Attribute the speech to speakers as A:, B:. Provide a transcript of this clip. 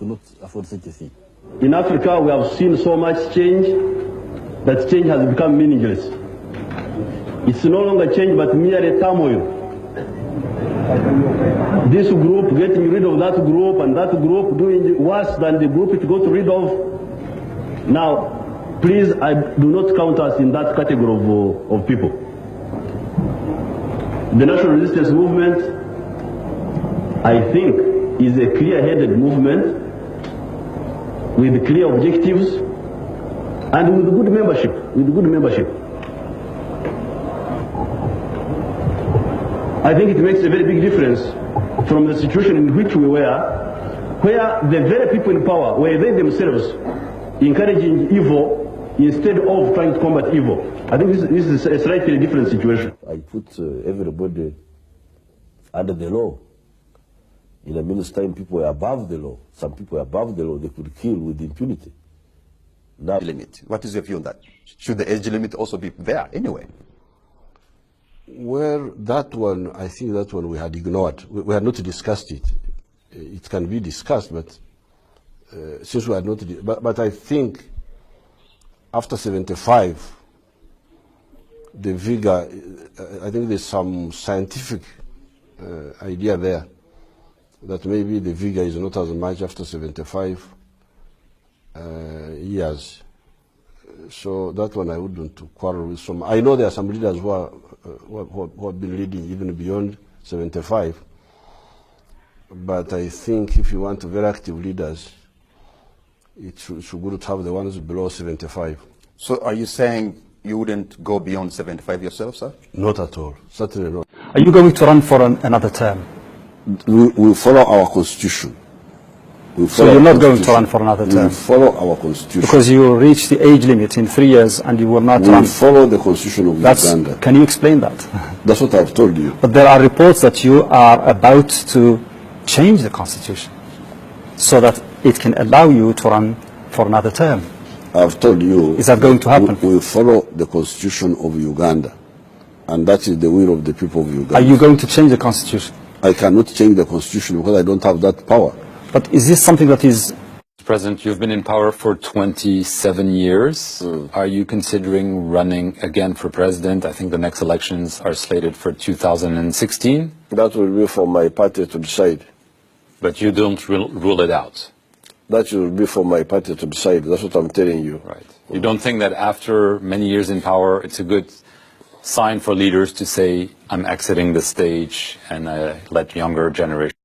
A: could not afford such a thing.
B: In Africa, we have seen so much change that change has become meaningless. It's no longer change, but merely turmoil. This group getting rid of that group, and that group doing worse than the group it got rid of. Now, please, I do not count us in that category of people. The National Resistance Movement, I think, is a clear-headed movement with clear objectives and with good membership. I think it makes a very big difference from the situation in which we were, where the very people in power were they themselves encouraging evil instead of trying to combat evil. I think this is a slightly different situation.
A: I put everybody under the law. In a minute's time, people were above the law. Some people were above the law. They could kill with impunity. Now,
C: limit. What is your view on that? Should the age limit also be there anyway?
D: Well, that one, I think that one we had ignored. We had not discussed it. It can be discussed, but since we had not, but I think after 75, the vigor, I think there's some scientific idea there that maybe the vigor is not as much after 75 years. So that one I wouldn't quarrel with some. I know there are some leaders who have been leading even beyond 75. But I think if you want very active leaders, it should good to have the ones below 75.
C: So are you saying you wouldn't go beyond 75 yourself, sir?
D: Not at all. Certainly not.
E: Are you going to run for another term?
A: we follow our constitution.
E: So you're not going to run for another term?
A: We follow our constitution.
E: Because you will reach the age limit in 3 years and you will not run.
A: We follow the constitution of Uganda.
E: Can you explain that?
A: That's what I've told you.
E: But there are reports that you are about to change the constitution so that it can allow you to run for another term.
A: I've told you.
E: Is that going to happen?
A: We follow the constitution of Uganda, and that is the will of the people of Uganda.
E: Are you going to change the constitution?
A: I cannot change the constitution because I don't have that power.
E: But is this something that is...
F: President, you've been in power for 27 years. Are you considering running again for president? I think the next elections are slated for 2016.
A: That will be for my party to decide.
F: But you don't rule it out?
A: That will be for my party to decide. That's what I'm telling you.
F: Right. You don't think that after many years in power, it's a good sign for leaders to say, I'm exiting the stage and let younger generations